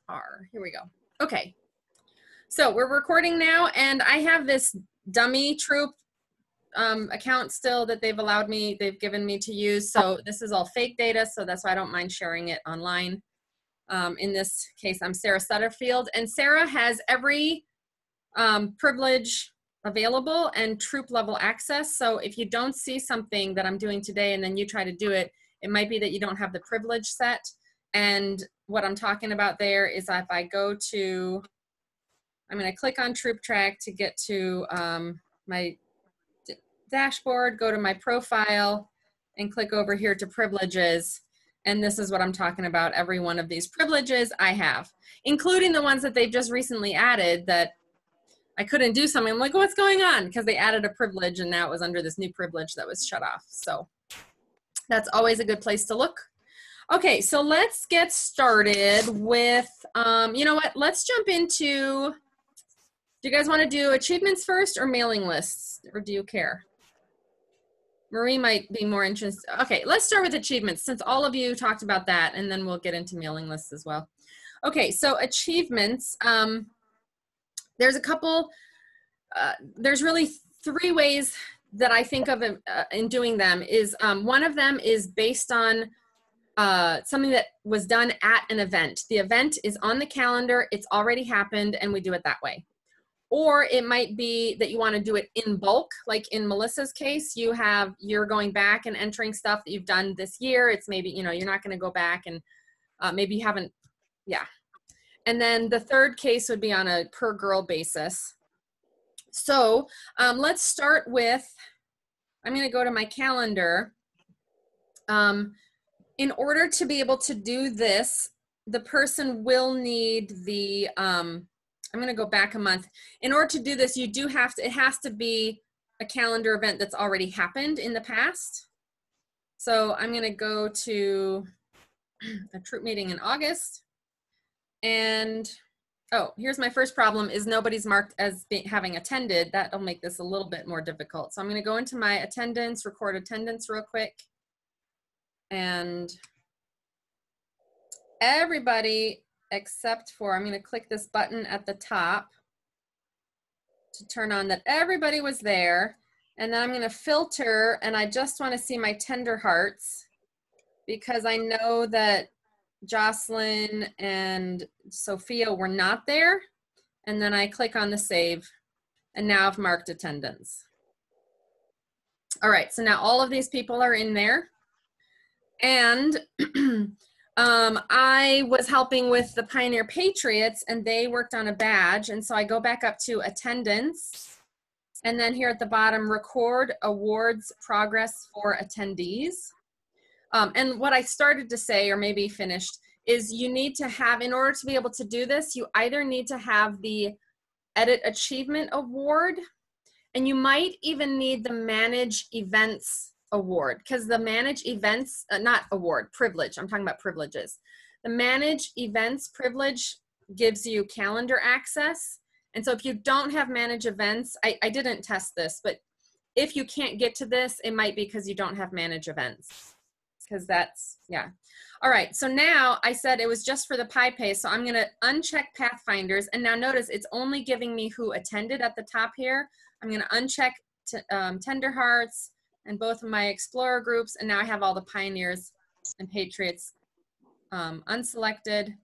are. Here we go. Okay. So we're recording now, and I have this dummy Troop account still that they've given me to use. So this is all fake data, so that's why I don't mind sharing it online. In this case, I'm Sarah Sutterfield, and Sarah has every privilege available and Troop level access. So if you don't see something that I'm doing today and then you try to do it, it might be that you don't have the privilege set. And what I'm talking about there is if I go to, I'm going to click on TroopTrack to get to my dashboard, go to my profile, and click over here to privileges. And this is what I'm talking about. Every one of these privileges I have, including the ones that they've just recently added that I couldn't do something. I'm like, what's going on? Because they added a privilege and now it was under this new privilege that was shut off. So that's always a good place to look. Okay, so let's get started with, you know what, let's jump into, do you guys want to do achievements first or mailing lists, or do you care? Marie might be more interested. Okay, let's start with achievements since all of you talked about that, and then we'll get into mailing lists as well. Okay, so achievements, there's a couple, there's really three ways that I think of in doing them. Is one of them is based on something that was done at an event. The event is on the calendar, it's already happened, and we do it that way. Or it might be that you want to do it in bulk, like in Melissa's case, you're going back and entering stuff that you've done this year. It's maybe, you know, you're not going to go back and maybe you haven't, yeah. And then the third case would be on a per girl basis. So let's start with, I'm going to go to my calendar. In order to be able to do this, the person will need the, I'm going to go back a month. In order to do this, you do have to, it has to be a calendar event that's already happened in the past. So I'm going to go to a troop meeting in August. And, oh, here's my first problem is nobody's marked as having attended. That'll make this a little bit more difficult. So I'm going to go into my attendance, record attendance real quick. And everybody except for, I'm going to click this button at the top to turn on that everybody was there. And then I'm going to filter, and I just want to see my tender hearts because I know that Jocelyn and Sophia were not there. And then I click on the save, and now I've marked attendance. All right, so now all of these people are in there. And I was helping with the Pioneer Patriots, and they worked on a badge. And so I go back up to attendance, and then here at the bottom, record awards progress for attendees. And what I started to say, or maybe finished, is you need to have, in order to be able to do this, you either need to have the Edit Achievement Award, and you might even need the Manage Events Award, because the Manage Events, not award, privilege, I'm talking about privileges. The Manage Events privilege gives you calendar access. And so if you don't have Manage Events, I didn't test this, but if you can't get to this, it might be because you don't have Manage Events, because that's, yeah. All right, so now I said it was just for the PyPay, so I'm gonna uncheck Pathfinders, and now notice it's only giving me who attended at the top here. I'm gonna uncheck Tender Hearts, and both of my Explorer groups, and now I have all the Pioneers and Patriots unselected.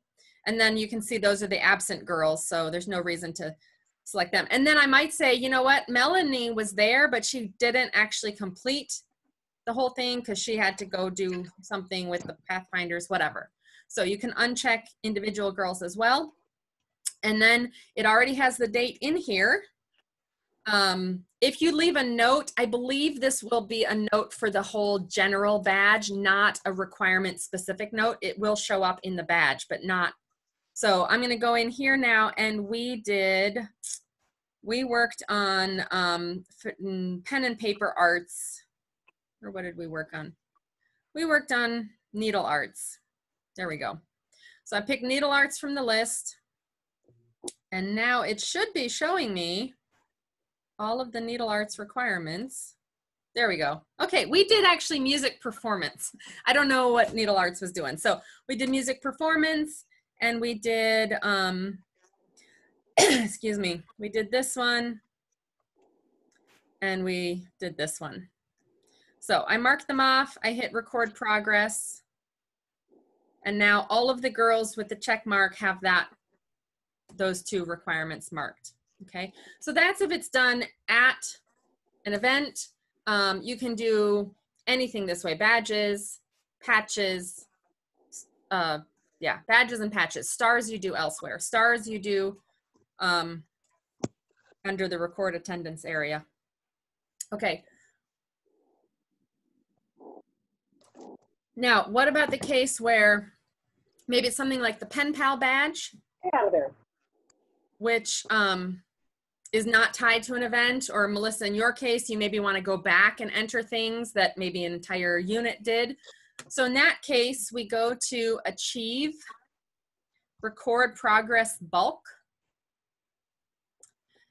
And then you can see those are the absent girls, so there's no reason to select them. And then I might say, you know what, Melanie was there, but she didn't actually complete the whole thing because she had to go do something with the Pathfinders, whatever. So you can uncheck individual girls as well. And then it already has the date in here. If you leave a note, I believe this will be a note for the whole general badge, not a requirement specific note. It will show up in the badge, but not. So I'm going to go in here now, and we worked on pen and paper arts, or what did we work on? We worked on needle arts. There we go. So I picked needle arts from the list, and now it should be showing me all of the needle arts requirements. There we go. Okay, we did actually music performance. I don't know what needle arts was doing. So we did music performance, and we did, excuse me, we did this one, and we did this one. So I marked them off, I hit record progress, and now all of the girls with the check mark have those two requirements marked, okay? So that's if it's done at an event. You can do anything this way, badges, patches, yeah, badges and patches. Stars you do elsewhere. Stars you do under the record attendance area. Okay. Now, what about the case where maybe it's something like the pen pal badge, which is not tied to an event, or Melissa, in your case, you maybe want to go back and enter things that maybe an entire unit did. So in that case, we go to Achieve, Record Progress Bulk.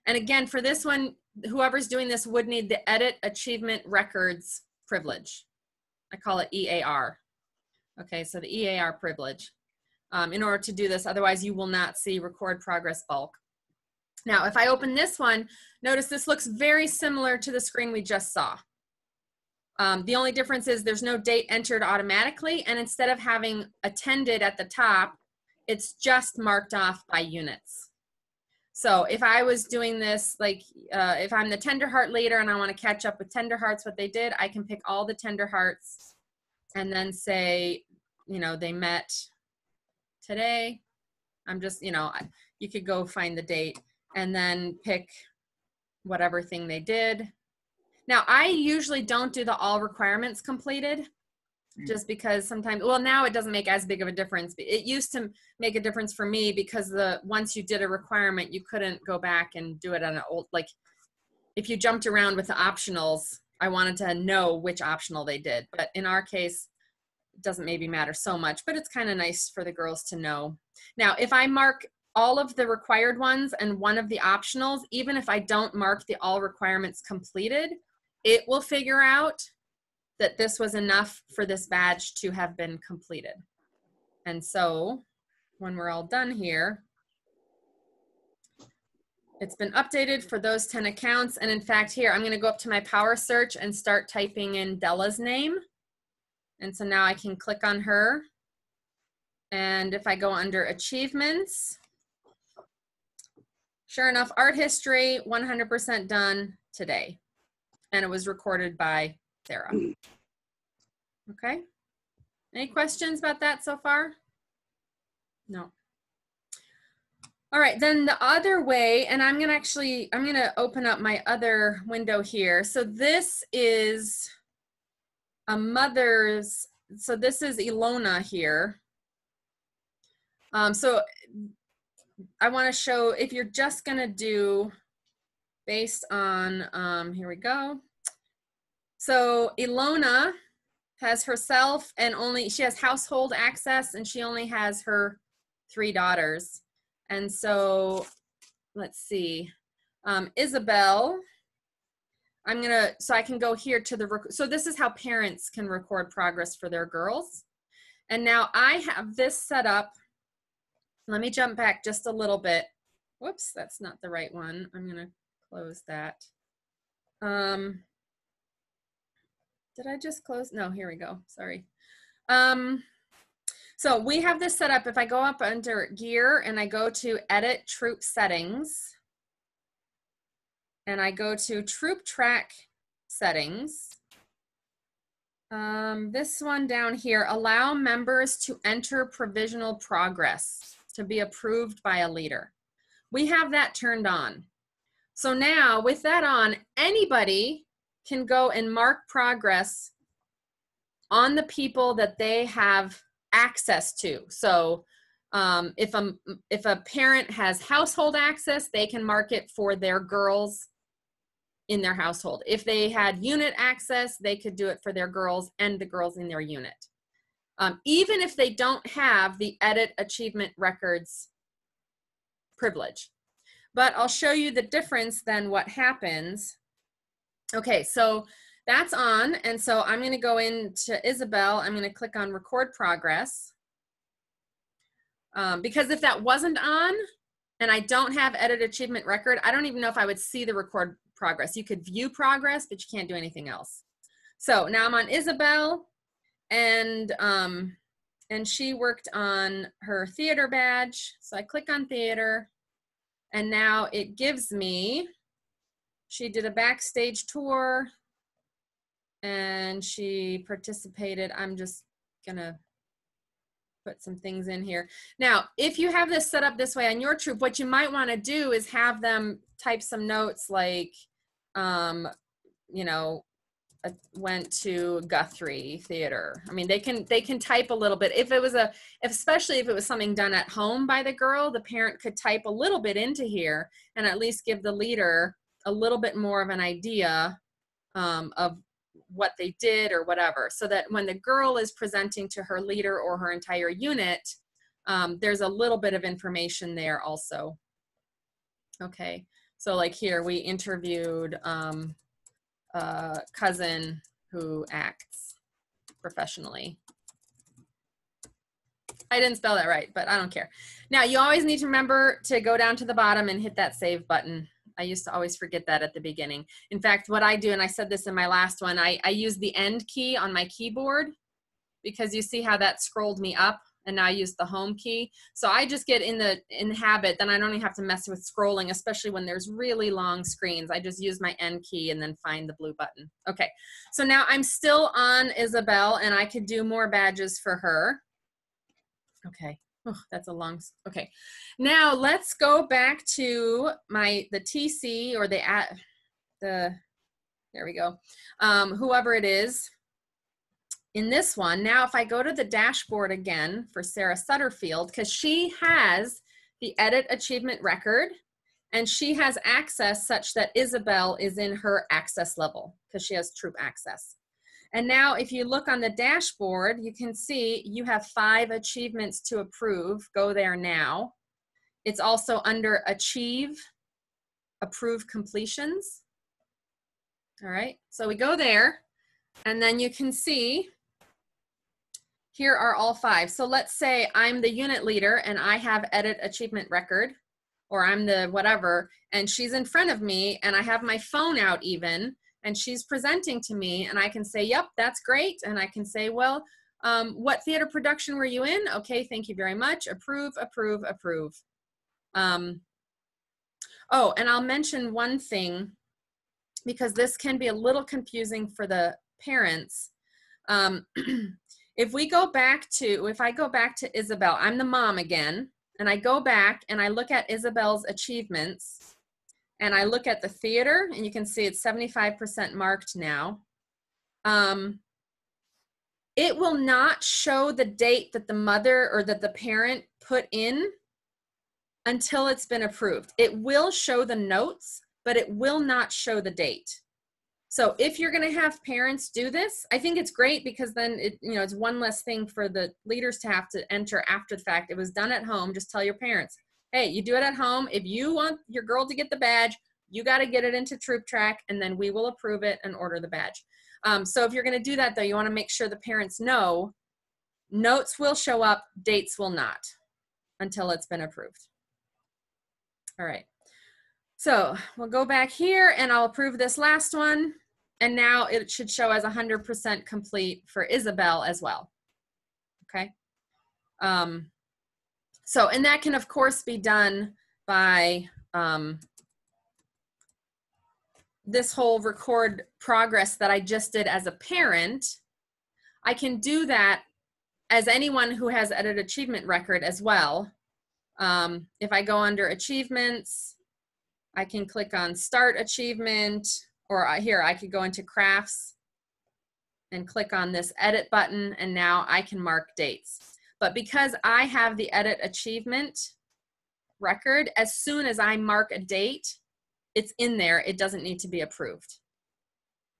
And again, for this one, whoever's doing this would need the Edit Achievement Records privilege. I call it EAR. Okay, so the EAR privilege in order to do this. Otherwise, you will not see Record Progress Bulk. Now, if I open this one, notice this looks very similar to the screen we just saw. The only difference is there's no date entered automatically, and instead of having attended at the top, it's just marked off by units. So if I was doing this, like if I'm the Tender Heart leader and I want to catch up with Tender Hearts, what they did, I can pick all the Tender Hearts and then say, you know, they met today. I'm just, you know, you could go find the date and then pick whatever thing they did. Now, I usually don't do the all requirements completed, just because sometimes, well, now it doesn't make as big of a difference. It used to make a difference for me because once you did a requirement, you couldn't go back and do it on an old, like if you jumped around with the optionals, I wanted to know which optional they did. But in our case, it doesn't maybe matter so much, but it's kind of nice for the girls to know. Now, if I mark all of the required ones and one of the optionals, even if I don't mark the all requirements completed, it will figure out that this was enough for this badge to have been completed. And so when we're all done here, it's been updated for those 10 accounts. And in fact, here, I'm going to go up to my power search and start typing in Della's name. And so now I can click on her. And if I go under achievements, sure enough, art history, 100% done today. And it was recorded by Sarah. Okay. Any questions about that so far? No. All right, then the other way, and I'm gonna open up my other window here. So this is a mother's, so this is Ilona here. So I wanna show, if you're just gonna do based on, here we go. So Ilona has herself and she has household access, and she only has her 3 daughters. And so let's see, Isabel, so I can go here to so this is how parents can record progress for their girls. And now I have this set up. Let me jump back just a little bit. Whoops, that's not the right one. I'm gonna close that. Did I just close? No, here we go, sorry. So we have this set up. If I go up under gear and I go to edit troop settings and I go to TroopTrack settings, this one down here, allow members to enter provisional progress to be approved by a leader. We have that turned on. So now with that on, anybody can go and mark progress on the people that they have access to. So if a parent has household access, they can mark it for their girls in their household. If they had unit access, they could do it for their girls and the girls in their unit. Even if they don't have the edit achievement records privilege. But I'll show you the difference then what happens. Okay, so that's on, and so I'm going to go into Isabel. I'm going to click on record progress. Because if that wasn't on and I don't have edit achievement record, I don't even know if I would see the record progress. You could view progress, but you can't do anything else. So now I'm on Isabel, and she worked on her theater badge. So I click on theater, and now it gives me, she did a backstage tour and she participated. I'm just gonna put some things in here. Now, if you have this set up this way on your troop, what you might want to do is have them type some notes like, you know, went to Guthrie Theater. I mean, they can type a little bit. If it was especially if it was something done at home by the girl, the parent could type a little bit into here and at least give the leader a little bit more of an idea of what they did or whatever, so that when the girl is presenting to her leader or her entire unit, there's a little bit of information there also. Okay, so like here we interviewed a cousin who acts professionally. I didn't spell that right, but I don't care. Now you always need to remember to go down to the bottom and hit that save button. I used to always forget that at the beginning. In fact, what I do, and I said this in my last one, I use the end key on my keyboard, because you see how that scrolled me up, and now I use the home key. So I just get in the habit, then I don't even have to mess with scrolling, especially when there's really long screens. I just use my end key and then find the blue button. Okay, so now I'm still on Isabel, and I could do more badges for her. Okay. Oh, that's a long, okay. Now let's go back to the TC or there we go. Whoever it is in this one. Now, if I go to the dashboard again for Sarah Sutterfield, because she has the edit achievement record and she has access such that Isabel is in her access level because she has troop access. And now if you look on the dashboard, you can see you have 5 achievements to approve. Go there now. It's also under Achieve, Approve Completions. All right, so we go there, and then you can see here are all 5. So let's say I'm the unit leader and I have edit achievement record, or I'm the whatever, and she's in front of me and I have my phone out even, and she's presenting to me, and I can say, yep, that's great. And I can say, well, what theater production were you in? Okay, thank you very much. Approve, approve, approve. Oh, and I'll mention one thing, because this can be a little confusing for the parents. If I go back to Isabel, I'm the mom again, and I go back and I look at Isabel's achievements, and I look at the theater, and you can see it's 75% marked now. It will not show the date that the mother or that the parent put in until it's been approved. It will show the notes, but it will not show the date. So if you're going to have parents do this, I think it's great, because then it's one less thing for the leaders to have to enter after the fact. It was done at home. Just tell your parents, hey, you do it at home. If you want your girl to get the badge, you got to get it into TroopTrack, and then we will approve it and order the badge. So if you're going to do that, though, you want to make sure the parents know notes will show up, dates will not, until it's been approved. All right. So we'll go back here, and I'll approve this last one. And now it should show as 100% complete for Isabel as well. Okay. So, and that can of course be done by this whole record progress that I just did as a parent. I can do that as anyone who has edit achievement record as well. If I go under achievements, I can click on start achievement, or here I could go into crafts and click on this edit button, and now I can mark dates. But because I have the edit achievement record, as soon as I mark a date, it's in there. It doesn't need to be approved.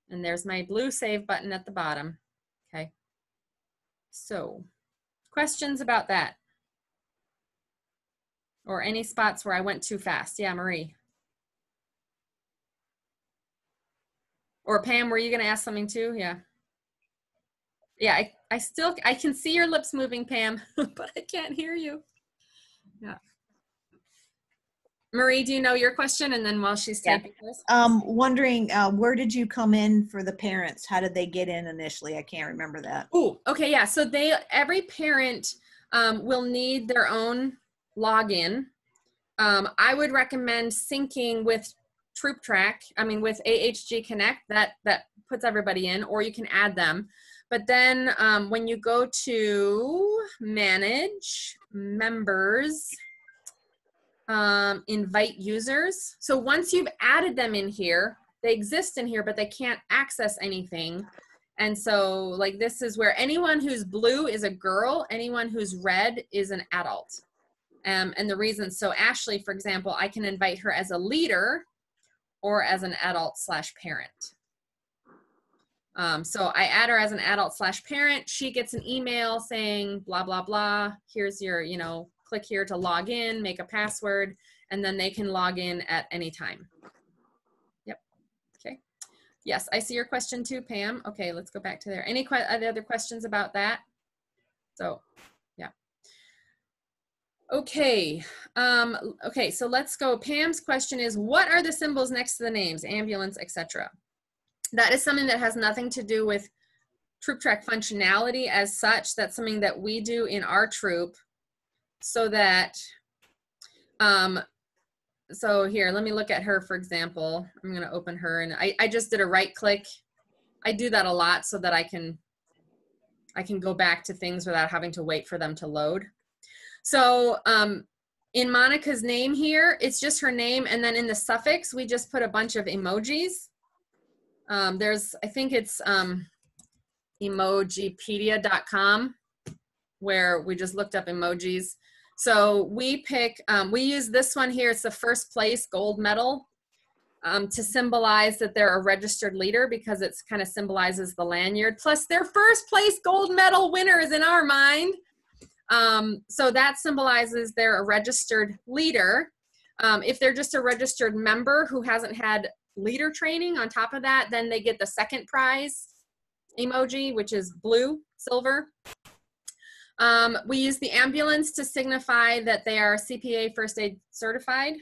And there's my blue save button at the bottom. Okay. So questions about that? Or any spots where I went too fast? Yeah, Marie. Or Pam, were you going to ask something too? Yeah. Yeah, I can see your lips moving, Pam, but I can't hear you. Yeah. Marie, do you know your question? And then while she's typing this. Wondering, where did you come in for the parents? How did they get in initially? I can't remember that. Oh, okay, yeah. So every parent will need their own login. I would recommend syncing with TroopTrack. I mean, with AHGconnect, that puts everybody in, or you can add them. But then when you go to manage members, invite users. So once you've added them in here, they exist in here, but they can't access anything. And so like this is where anyone who's blue is a girl, anyone who's red is an adult. And the reason, so Ashley, for example, I can invite her as a leader or as an adult/parent. So I add her as an adult/parent. She gets an email saying blah, blah, blah. Here's your, you know, click here to log in, make a password, and then they can log in at any time. Yep. Okay. Yes, I see your question too, Pam. Okay, let's go back to there. Any other questions about that? So, yeah. Okay. Okay, so let's go. Pam's question is, what are the symbols next to the names, ambulance, etc.? That is something that has nothing to do with TroopTrack functionality as such. That's something that we do in our troop so that, so here, let me look at her, for example. I'm going to open her, and I just did a right click. I do that a lot so that I can go back to things without having to wait for them to load. So in Monica's name here, it's just her name, and then in the suffix, we just put a bunch of emojis. There's, I think it's emojipedia.com, where we just looked up emojis. So we pick, we use this one here. It's the first place gold medal to symbolize that they're a registered leader, because it's kind of symbolizes the lanyard. Plus their first place gold medal winners in our mind. So that symbolizes they're a registered leader. If they're just a registered member who hasn't had leader training on top of that, then they get the second prize emoji, which is blue, silver. We use the ambulance to signify that they are CPA first aid certified.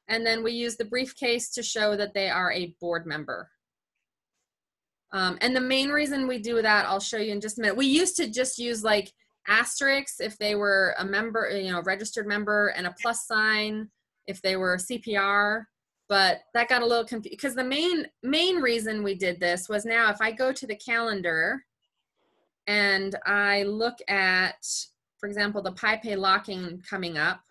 And then we use the briefcase to show that they are a board member. And the main reason we do that, I'll show you in just a minute. We used to just use like asterisks if they were a member, you know, registered member, and a plus sign if they were CPR. But that got a little confused, because the main reason we did this was, now if I go to the calendar and I look at, for example, the PIPE locking coming up,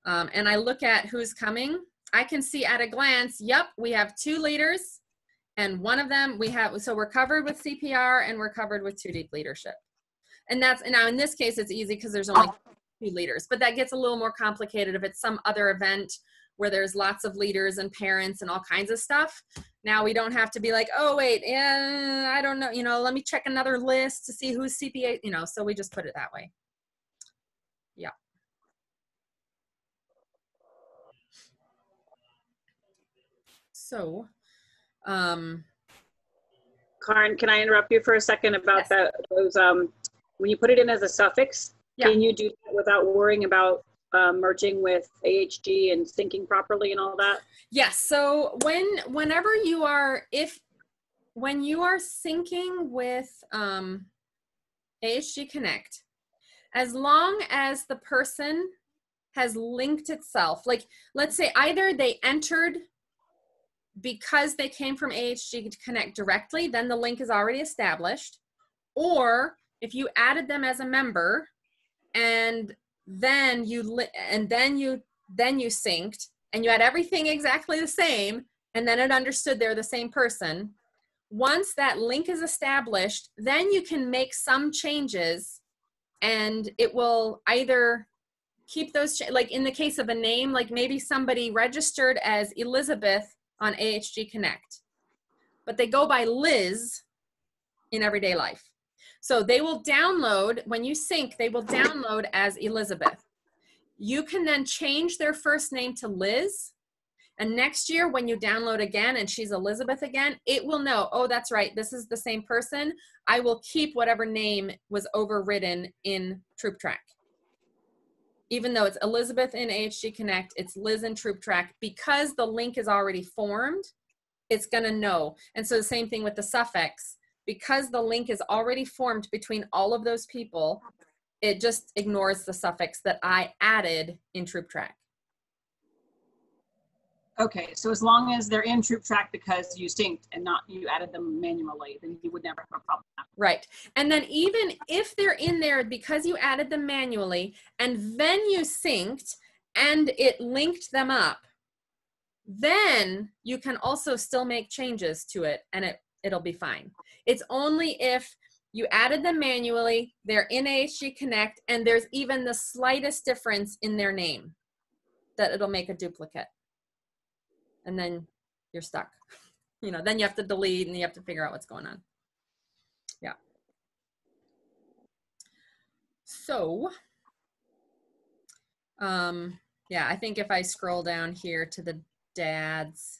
and I look at who's coming, I can see at a glance, yep, we have 2 leaders, and one of them we have, so we're covered with CPR and we're covered with 2 deep leadership. And that's, now in this case, it's easy because there's only 2 leaders, but that gets a little more complicated if it's some other event where there's lots of leaders and parents and all kinds of stuff. Now we don't have to be like, oh wait, I don't know, you know, let me check another list to see who's CPA, you know, so we just put it that way. Yeah. So, Karen, can I interrupt you for a second about that? Those, when you put it in as a suffix, can you do that without worrying about merging with AHG and syncing properly and all that? Yes. So whenever you are, when you are syncing with AHGconnect, as long as the person has linked itself, like let's say either they entered because they came from AHGconnect directly, then the link is already established, or if you added them as a member and then you synced and you had everything exactly the same, and then it understood they're the same person. Once that link is established, then you can make some changes, and it will either keep those, like in the case of a name, like maybe somebody registered as Elizabeth on AHGconnect, but they go by Liz in everyday life. So they will download, when you sync, they will download as Elizabeth. You can then change their first name to Liz. And next year, when you download again and she's Elizabeth again, it will know, oh, that's right, this is the same person. I will keep whatever name was overridden in TroopTrack. even though it's Elizabeth in AHGconnect, it's Liz in TroopTrack, because the link is already formed, it's gonna know. And so the same thing with the suffix, because the link is already formed between all of those people, it just ignores the suffix that I added in TroopTrack. Okay, so as long as they're in TroopTrack because you synced and not you added them manually, then you would never have a problem. Right. And then even if they're in there because you added them manually and then you synced and it linked them up, then you can also still make changes to it and it'll be fine. It's only if you added them manually, they're in AHGconnect, and there's even the slightest difference in their name that it'll make a duplicate. And then you're stuck. You know, then you have to delete and you have to figure out what's going on. Yeah. So, yeah, I think if I scroll down here to the dads.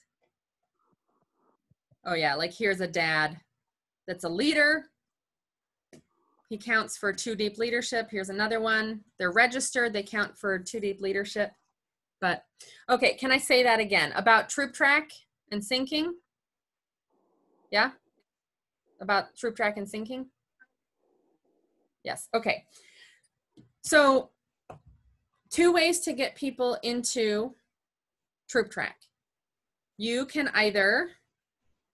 Oh yeah, like here's a dad that's a leader. He counts for 2 deep leadership. Here's another one. They're registered. They count for 2 deep leadership. But okay, can I say that again about TroopTrack and syncing? Yeah? About TroopTrack and syncing? Yes, okay. So 2 ways to get people into TroopTrack. You can either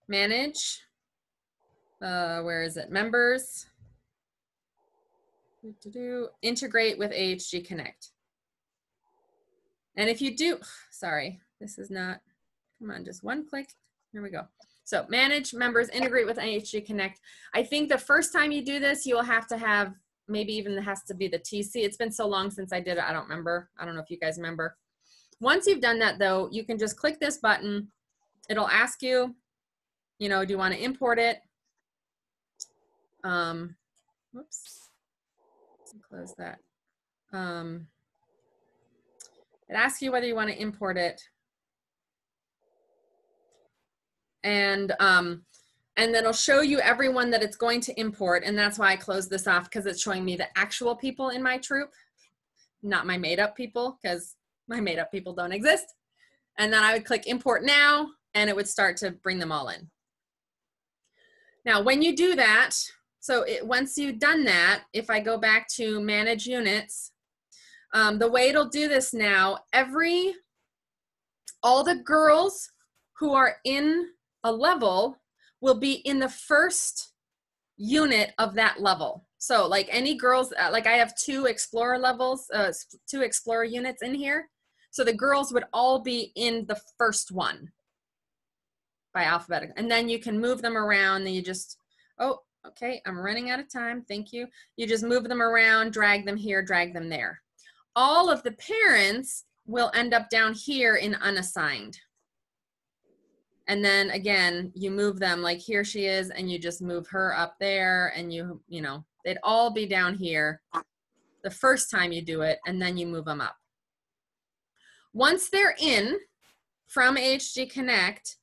manage, where is it? Members, integrate with AHGconnect. And if you do, sorry, this is not, come on, just one click. Here we go. So manage members, integrate with AHGconnect. I think the first time you do this, you'll have to have, maybe even it has to be the TC. It's been so long since I did it, I don't remember. I don't know if you guys remember. Once you've done that though, you can just click this button. It'll ask you, you know, do you want to import it? Whoops, close that. It asks you whether you want to import it. And then it'll show you everyone that it's going to import. And that's why I closed this off, because it's showing me the actual people in my troop, not my made up people, because my made up people don't exist. And then I would click import now, and it would start to bring them all in. Now, when you do that, so once you've done that, if I go back to manage units, the way it'll do this now, all the girls who are in a level will be in the first unit of that level. So like any girls, like I have 2 explorer levels, 2 explorer units in here. So the girls would all be in the first one by alphabetical. And then you can move them around and you just, oh, okay, I'm running out of time, thank you. You just move them around, drag them here, drag them there. All of the parents will end up down here in unassigned. And then again, you move them, like here she is, and you just move her up there, and you know, they'd all be down here the first time you do it, and then you move them up. Once they're in from AHGconnect,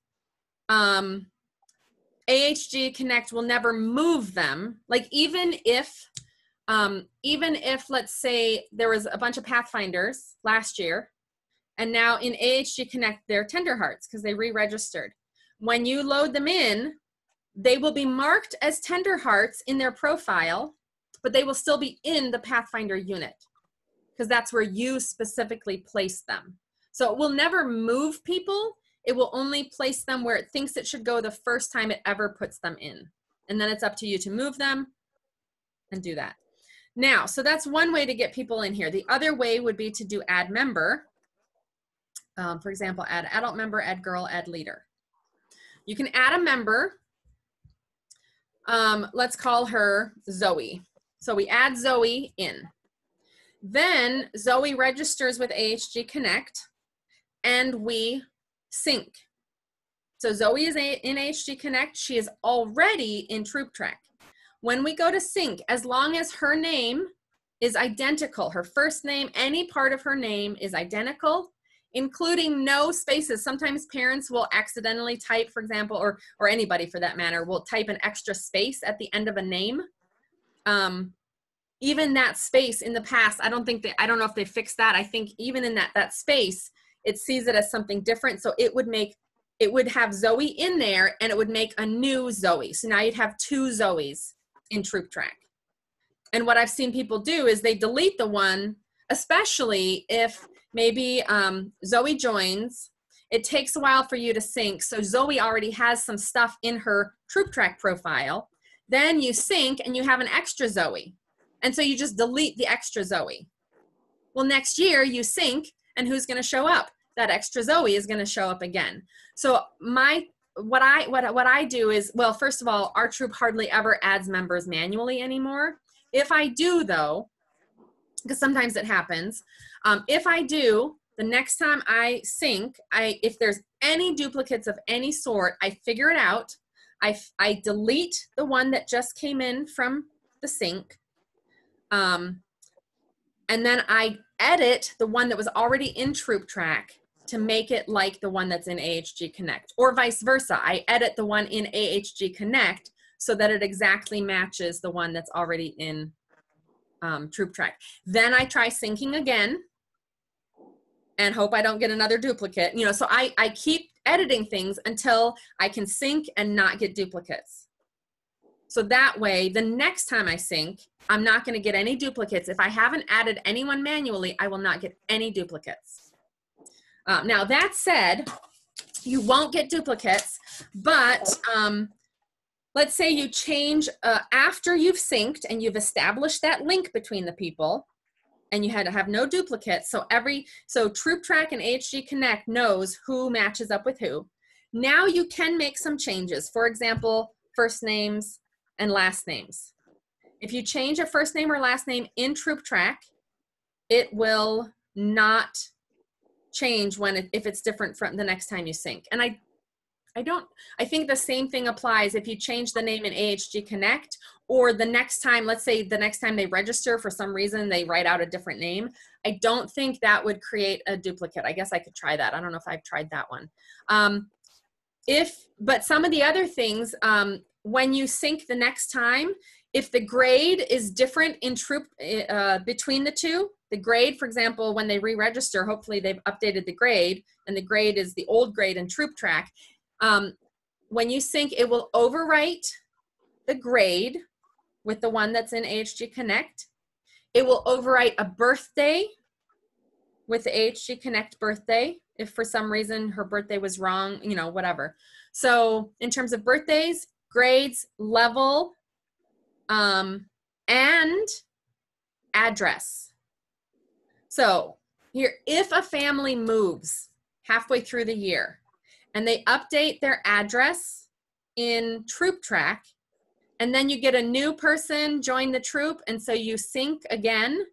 AHGconnect will never move them. Like even if let's say there was a bunch of Pathfinders last year, and now in AHGconnect, they're Tenderhearts because they re-registered. When you load them in, they will be marked as Tenderhearts in their profile, but they will still be in the Pathfinder unit because that's where you specifically place them. So it will never move people. It will only place them where it thinks it should go the first time it ever puts them in. And then it's up to you to move them and do that. Now, so that's one way to get people in here. The other way would be to do add member. For example, add adult member, add girl, add leader. You can add a member. Let's call her Zoe. So we add Zoe in. Then Zoe registers with AHGconnect and we sync. So Zoe is in AHGconnect. She is already in TroopTrack. When we go to sync, as long as her name is identical, her first name, any part of her name is identical, including no spaces. Sometimes parents will accidentally type, for example, or anybody for that matter, will type an extra space at the end of a name. even that space in the past, I don't know if they fixed that. I think even in that space, it sees it as something different. So it would have Zoe in there, and it would make a new Zoe. So now you'd have two Zoes in TroopTrack. And what I've seen people do is they delete the one, especially if maybe Zoe joins. It takes a while for you to sync. So Zoe already has some stuff in her TroopTrack profile. Then you sync and you have an extra Zoe. And so you just delete the extra Zoe. Well, next year you sync, and who's going to show up? That extra Zoe is going to show up again. So what I do is, well, first of all, our troop hardly ever adds members manually anymore. If I do, though, because sometimes it happens, if I do, the next time I sync, if there's any duplicates of any sort, I figure it out. I delete the one that just came in from the sync. And then I edit the one that was already in TroopTrack to make it like the one that's in AHGconnect, or vice versa. I edit the one in AHGconnect so that it exactly matches the one that's already in TroopTrack. Then I try syncing again and hope I don't get another duplicate. You know, so I keep editing things until I can sync and not get duplicates. So that way, the next time I sync, I'm not going to get any duplicates. If I haven't added anyone manually, I will not get any duplicates. Now, that said, you won't get duplicates, but let's say you change after you've synced and you've established that link between the people, and you had to have no duplicates. So TroopTrack and AHGconnect knows who matches up with who. Now you can make some changes. For example, first names and last names. If you change a first name or last name in TroopTrack, it will not change if it's different from the next time you sync. And I think the same thing applies if you change the name in AHGconnect, or the next time, let's say the next time they register, for some reason they write out a different name. I don't think that would create a duplicate. I guess I could try that. I don't know if I've tried that one. But some of the other things, when you sync the next time, if the grade is different in between the two, the grade, for example, when they re-register, hopefully they've updated the grade, and the grade is the old grade in TroopTrack. When you sync, it will overwrite the grade with the one that's in AHGconnect. It will overwrite a birthday with the AHGconnect birthday if for some reason her birthday was wrong, you know, whatever. So in terms of birthdays, grades, level, and address. So here, if a family moves halfway through the year and they update their address in TroopTrack, and then you get a new person join the troop, and so you sync again,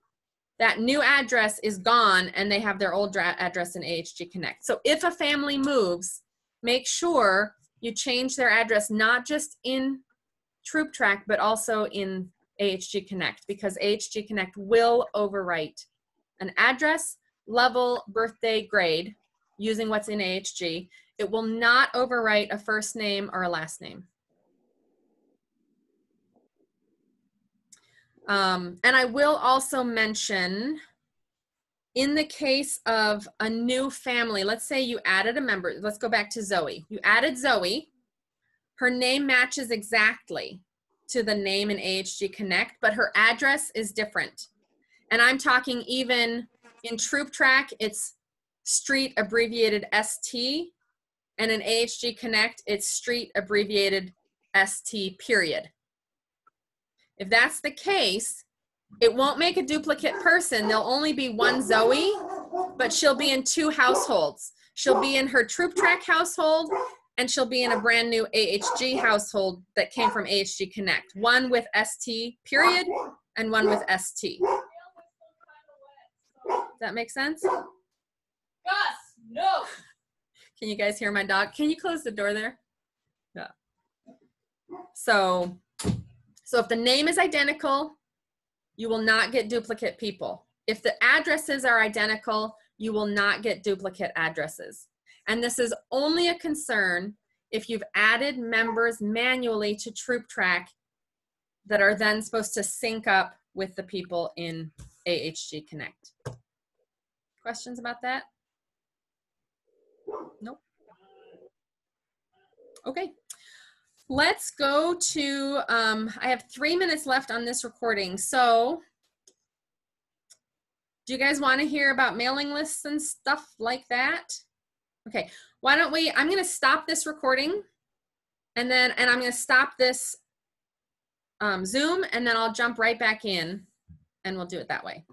that new address is gone and they have their old address in AHGconnect. So if a family moves, make sure you change their address, not just in TroopTrack, but also in AHGconnect, because AHGconnect will overwrite an address, level, birthday, grade using what's in AHG. It will not overwrite a first name or a last name. And I will also mention, in the case of a new family, let's say you added a member, let's go back to Zoe. You added Zoe, her name matches exactly to the name in AHGconnect, but her address is different. And I'm talking even in TroopTrack, it's street abbreviated ST, and in AHGconnect, it's street abbreviated ST period. If that's the case, it won't make a duplicate person. There'll only be one Zoe, but she'll be in two households. She'll be in her TroopTrack household, and she'll be in a brand new AHG household that came from AHGconnect. One with ST period and one with ST. Does that make sense? Gus, no. Can you guys hear my dog? Can you close the door there? Yeah. So if the name is identical, you will not get duplicate people. If the addresses are identical, you will not get duplicate addresses. And this is only a concern if you've added members manually to TroopTrack that are then supposed to sync up with the people in AHGconnect. Questions about that? Nope. Okay. Let's go to, I have 3 minutes left on this recording. So do you guys want to hear about mailing lists and stuff like that? Okay, why don't we, I'm going to stop this recording and I'm going to stop this Zoom, and then I'll jump right back in and we'll do it that way.